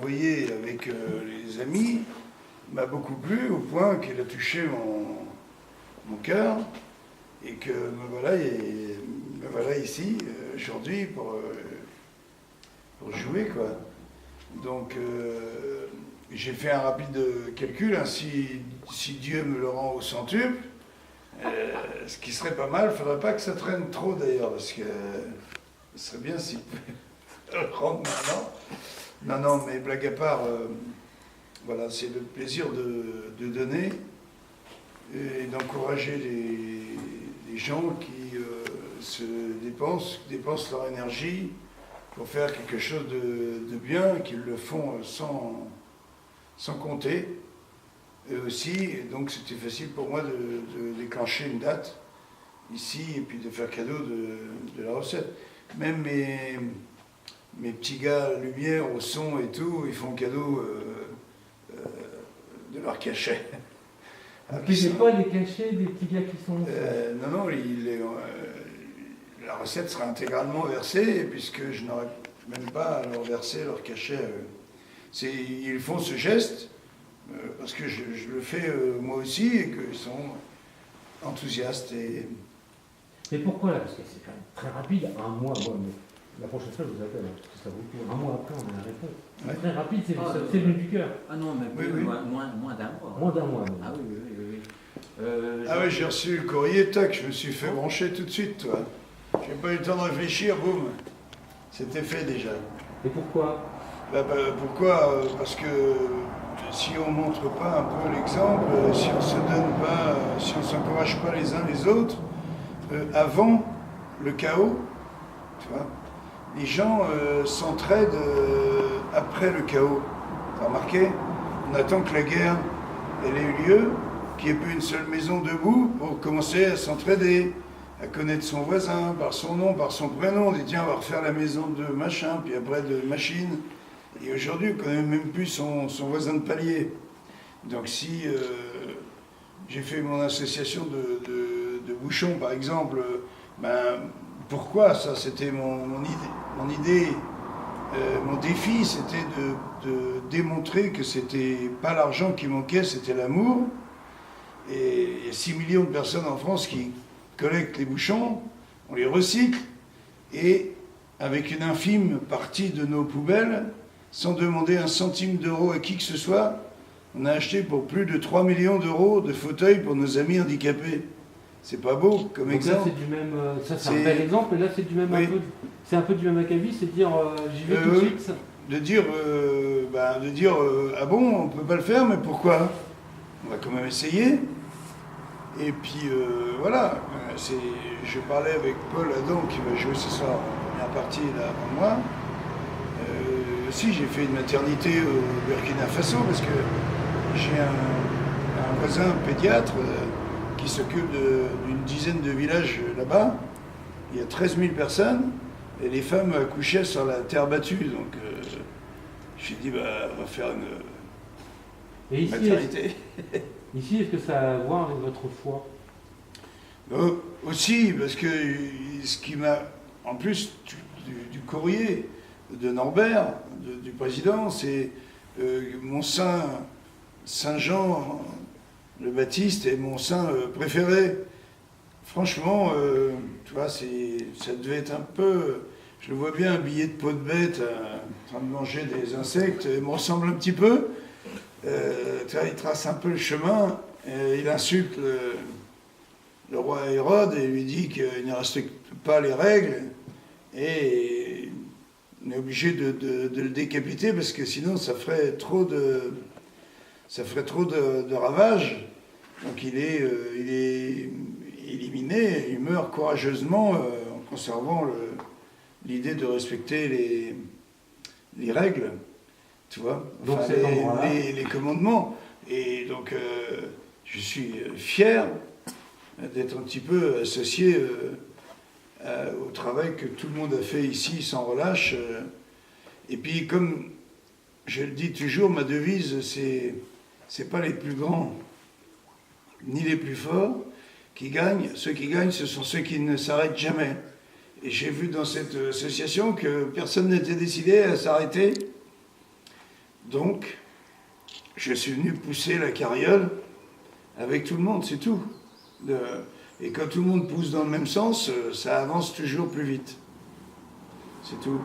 foyer avec les amis m'a beaucoup plu, au point qu'il a touché mon cœur, et que me voilà ici aujourd'hui pour jouer, quoi. Donc j'ai fait un rapide calcul, hein, si Dieu me le rend au centuple, ce qui serait pas mal, il ne faudrait pas que ça traîne trop d'ailleurs, parce que ce serait bien s'il pouvait le rendre maintenant. Non, mais blague à part, voilà, c'est le plaisir de donner et d'encourager les gens qui se dépensent leur énergie pour faire quelque chose de bien, qu'ils le font sans compter. Et aussi, donc c'était facile pour moi de déclencher une date ici et puis de faire cadeau de la recette. Même mes petits gars lumière, au son et tout, ils font cadeau de leur cachet. Puis c'est pas les cachets des petits gars qui sont... Non, la recette sera intégralement versée, puisque je n'aurai même pas à leur verser leur cachet. Ils font ce geste, parce que je le fais moi aussi, et qu'ils sont enthousiastes. Mais pourquoi là? Parce que c'est quand même très rapide, un mois. La prochaine fois, je vous appelle, parce que ça vaut le coup. Un mois après, on a la réponse. Ouais. Très rapide, c'est venu du cœur. Ah non, mais oui. Moins d'un mois. Moins d'un mois. Ah oui. Oui, j'ai reçu le courrier, tac, je me suis fait brancher tout de suite, toi. J'ai pas eu le temps de réfléchir, boum. C'était fait déjà. Et pourquoi? Pourquoi? Parce que si on montre pas un peu l'exemple, si on se donne pas, si on s'encourage pas les uns les autres, avant le chaos, tu vois, les gens s'entraident après le chaos. T'as remarqué? On attend que la guerre elle ait eu lieu, qu'il n'y ait plus une seule maison debout pour commencer à s'entraider, à connaître son voisin par son nom, par son prénom. On dit tiens, on va refaire la maison de machin, puis après de machine. Et aujourd'hui, on ne connaît même plus son voisin de palier. Donc si j'ai fait mon association de bouchons, par exemple, pourquoi ça? C'était mon idée, mon défi, c'était de démontrer que c'était pas l'argent qui manquait, c'était l'amour. Et il y a 6 millions de personnes en France qui collectent les bouchons, on les recycle, et avec une infime partie de nos poubelles, sans demander un centime d'euro à qui que ce soit, on a acheté pour plus de 3 millions d'euros de fauteuils pour nos amis handicapés. C'est pas beau comme exemple. Ça, c'est du même. Ça, c'est un bel exemple, et là, c'est du même. Oui. C'est un peu du même acabit, c'est de dire j'y vais tout de suite. De dire ah bon, on peut pas le faire, mais pourquoi? On va quand même essayer. Et puis voilà. Je parlais avec Paul Adam qui va jouer ce soir en première partie là avant moi. Si j'ai fait une maternité au Burkina Faso parce que j'ai un voisin pédiatre qui s'occupe d'une dizaine de villages là-bas. Il y a 13 000 personnes et les femmes accouchaient sur la terre battue. Donc j'ai dit on va faire une maternité. Ici, est-ce que ça a à voir avec votre foi? Aussi, parce que ce qui m'a, en plus du courrier de Norbert, du président, c'est mon Saint Jean le Baptiste est mon saint préféré. Franchement, tu vois, ça devait être un peu, je le vois bien habillé de peau de bête, en train de manger des insectes, il me ressemble un petit peu. Tu vois, il trace un peu le chemin, il insulte le roi Hérode et lui dit qu'il ne respecte pas les règles et on est obligé de le décapiter parce que sinon ça ferait trop de ravages. Donc il est éliminé, il meurt courageusement en conservant l'idée de respecter les règles, tu vois, donc les commandements. Et donc je suis fier d'être un petit peu associé au travail que tout le monde a fait ici sans relâche. Et puis comme je le dis toujours, ma devise, c'est pas les plus grands ni les plus forts qui gagnent. Ceux qui gagnent, ce sont ceux qui ne s'arrêtent jamais. Et j'ai vu dans cette association que personne n'était décidé à s'arrêter. Donc, je suis venu pousser la carriole avec tout le monde, c'est tout. Et quand tout le monde pousse dans le même sens, ça avance toujours plus vite. C'est tout.